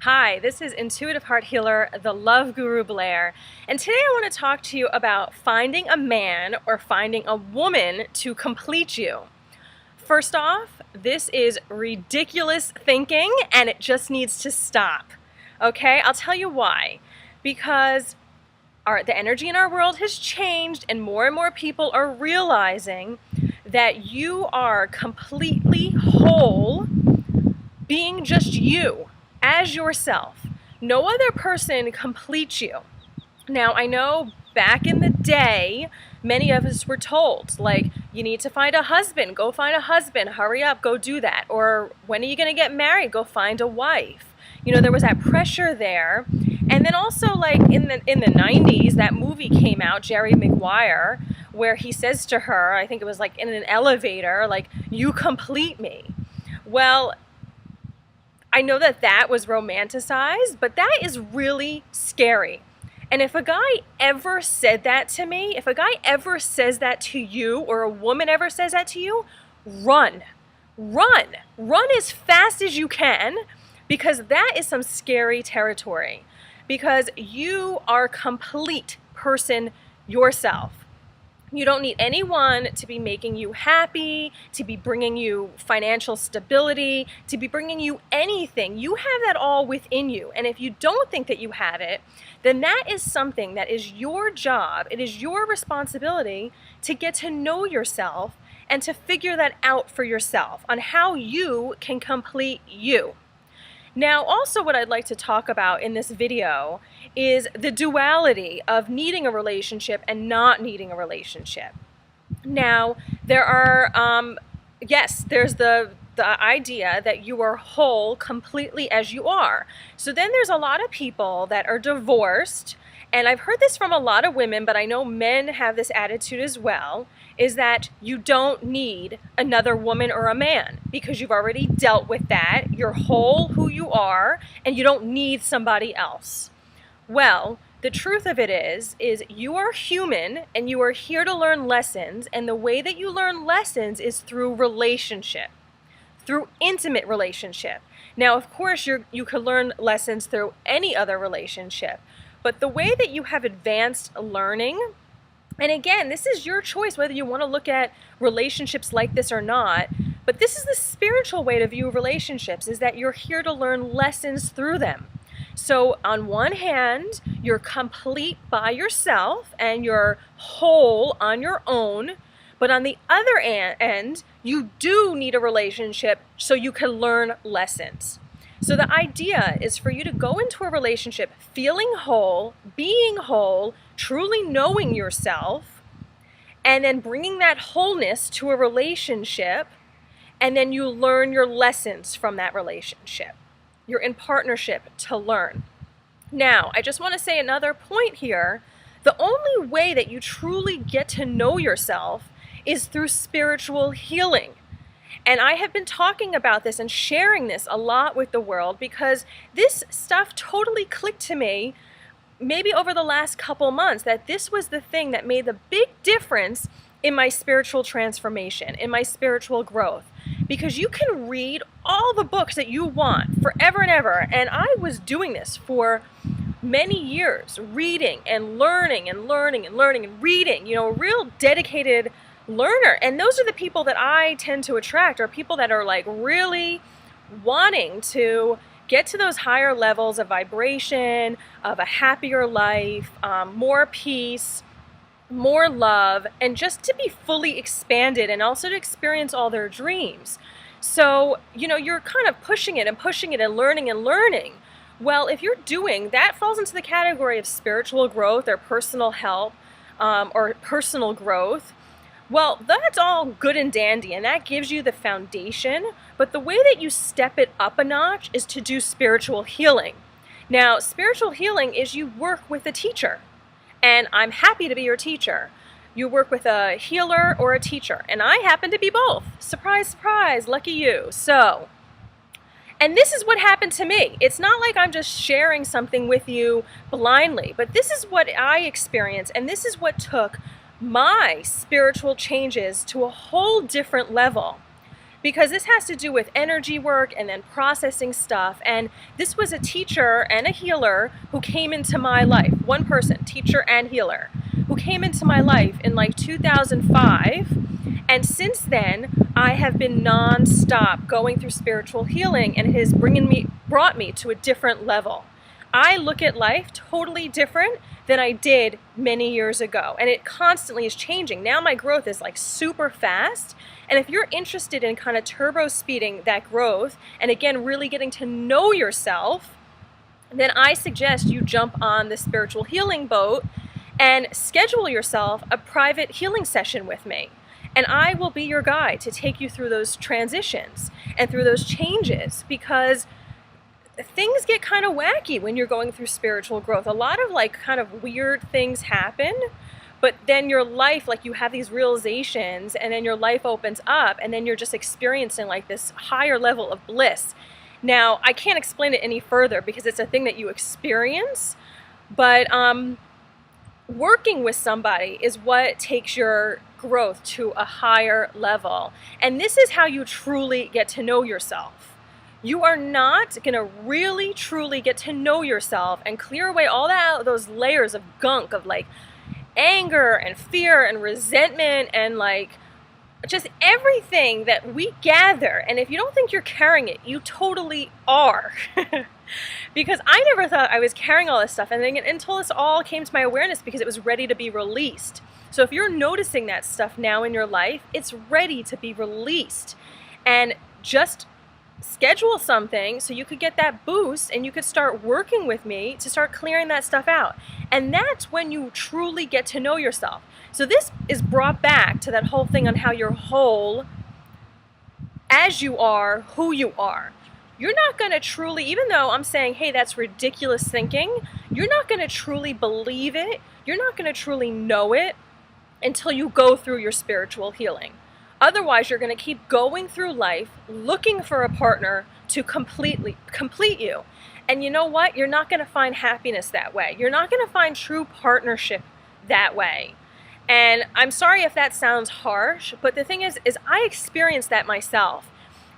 Hi, this is Intuitive Heart Healer, the Love Guru Blair, and today I want to talk to you about finding a man or finding a woman to complete you. First off, this is ridiculous thinking and it just needs to stop. Okay, I'll tell you why. Because the energy in our world has changed and more people are realizing that you are completely whole being just you. As yourself. No other person completes you. Now, I know back in the day, many of us were told, like, you need to find a husband, go find a husband, hurry up, go do that. Or when are you going to get married? Go find a wife. You know, there was that pressure there. And then also, like, in the 90s, that movie came out, Jerry Maguire, where he says to her, I think it was like in an elevator, like, you complete me. Well, I know that that was romanticized, but that is really scary. And if a guy ever said that to me, if a guy ever says that to you, or a woman ever says that to you, run. Run. Run as fast as you can, because that is some scary territory. Because you are a complete person yourself. You don't need anyone to be making you happy, to be bringing you financial stability, to be bringing you anything. You have that all within you. And if you don't think that you have it, then that is something that is your job. It is your responsibility to get to know yourself and to figure that out for yourself on how you can complete you. Now, also what I'd like to talk about in this video is the duality of needing a relationship and not needing a relationship. Now, there are, there's the idea that you are whole completely as you are. So then there's a lot of people that are divorced, and I've heard this from a lot of women, but I know men have this attitude as well, is that you don't need another woman or a man because you've already dealt with that. You're whole who you are, and you don't need somebody else. Well, the truth of it is you are human and you are here to learn lessons, and the way that you learn lessons is through relationship, through intimate relationship. Now, of course, you could learn lessons through any other relationship, but the way that you have advanced learning, and again, this is your choice whether you want to look at relationships like this or not, but this is the spiritual way to view relationships, is that you're here to learn lessons through them. So on one hand, you're complete by yourself and you're whole on your own, but on the other end, you do need a relationship so you can learn lessons. So the idea is for you to go into a relationship feeling whole, being whole, truly knowing yourself, and then bringing that wholeness to a relationship, and then you learn your lessons from that relationship. You're in partnership to learn. Now, I just want to say another point here. The only way that you truly get to know yourself is through spiritual healing. And I have been talking about this and sharing this a lot with the world because this stuff totally clicked to me maybe over the last couple months, that this was the thing that made the big difference in my spiritual transformation, in my spiritual growth. Because you can read all the books that you want forever and ever, and I was doing this for many years, reading and learning and learning and learning and reading, you know, a real dedicated learner. And those are the people that I tend to attract, are people that are like really wanting to get to those higher levels of vibration, of a happier life, more peace, more love, and just to be fully expanded and also to experience all their dreams. So, you know, you're kind of pushing it and learning and learning. Well, if you're doing that, falls into the category of spiritual growth or personal health or personal growth. Well, that's all good and dandy, and that gives you the foundation, but the way that you step it up a notch is to do spiritual healing. Now, spiritual healing is you work with a teacher, and I'm happy to be your teacher. You work with a healer or a teacher, and I happen to be both. Surprise, surprise, lucky you. So, and this is what happened to me. It's not like I'm just sharing something with you blindly, but this is what I experienced, and this is what took my spiritual changes to a whole different level. because this has to do with energy work and then processing stuff. And this was a teacher and a healer who came into my life, one person, teacher and healer, who came into my life in like 2005. And since then, I have been non-stop going through spiritual healing, and it has brought me to a different level. I look at life totally different than I did many years ago, and it constantly is changing. Now my growth is like super fast, and if you're interested in kind of turbo speeding that growth, and again, really getting to know yourself, then I suggest you jump on the spiritual healing boat and schedule yourself a private healing session with me. And I will be your guide to take you through those transitions and through those changes, because things get kind of wacky when you're going through spiritual growth. A lot of like kind of weird things happen, but then your life, like you have these realizations, and then your life opens up, and then you're just experiencing like this higher level of bliss. Now, I can't explain it any further because it's a thing that you experience, but working with somebody is what takes your growth to a higher level. And this is how you truly get to know yourself. You are not going to really truly get to know yourself and clear away all those layers of gunk of like anger and fear and resentment and like just everything that we gather. And if you don't think you're carrying it, you totally are. Because I never thought I was carrying all this stuff, and then until this all came to my awareness, because it was ready to be released. So if you're noticing that stuff now in your life, it's ready to be released. And just schedule something so you could get that boost, and you could start working with me to start clearing that stuff out. And that's when you truly get to know yourself. So this is brought back to that whole thing on how you're whole as you are who you are. You're not going to truly, even though I'm saying, hey, that's ridiculous thinking, you're not going to truly believe it. You're not going to truly know it until you go through your spiritual healing. Otherwise, you're going to keep going through life looking for a partner to complete you. And you know what? You're not going to find happiness that way. You're not going to find true partnership that way. And I'm sorry if that sounds harsh, but the thing is I experienced that myself.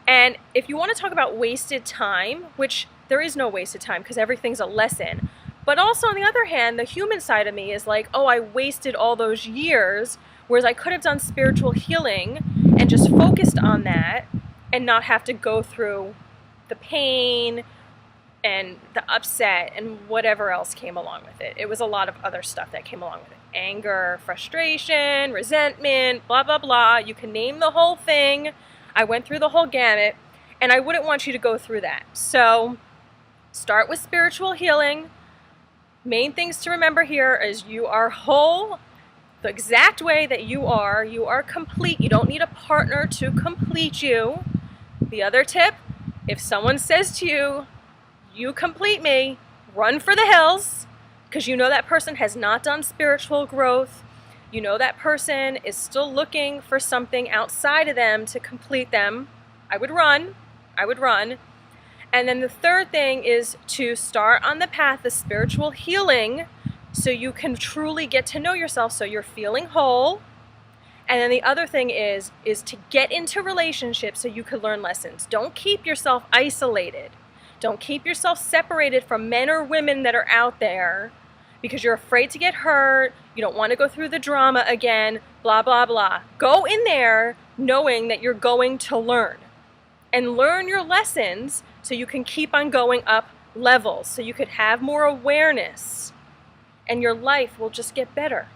And if you want to talk about wasted time, which there is no wasted time because everything's a lesson, but also on the other hand, the human side of me is like, oh, I wasted all those years, whereas I could have done spiritual healing and just focused on that and not have to go through the pain and the upset and whatever else came along with it. It was a lot of other stuff that came along with it. Anger, frustration, resentment, blah, blah, blah. You can name the whole thing. I went through the whole gamut, and I wouldn't want you to go through that. So start with spiritual healing. Main things to remember here is you are whole the exact way that you are. You are complete. You don't need a partner to complete you. The other tip, if someone says to you, you complete me, run for the hills, because you know that person has not done spiritual growth. You know that person is still looking for something outside of them to complete them. I would run. I would run. And then the third thing is to start on the path of spiritual healing so you can truly get to know yourself so you're feeling whole. And then the other thing is to get into relationships so you can learn lessons. Don't keep yourself isolated. Don't keep yourself separated from men or women that are out there because you're afraid to get hurt. You don't want to go through the drama again, blah, blah, blah. Go in there knowing that you're going to learn and learn your lessons so you can keep on going up levels, so you could have more awareness and your life will just get better,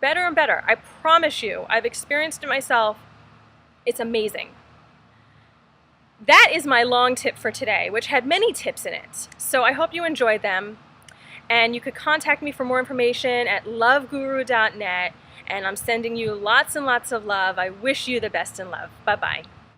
better and better. I promise you, I've experienced it myself. It's amazing. That is my long tip for today, which had many tips in it. So I hope you enjoyed them. And you could contact me for more information at loveguru.net. And I'm sending you lots and lots of love. I wish you the best in love. Bye-bye.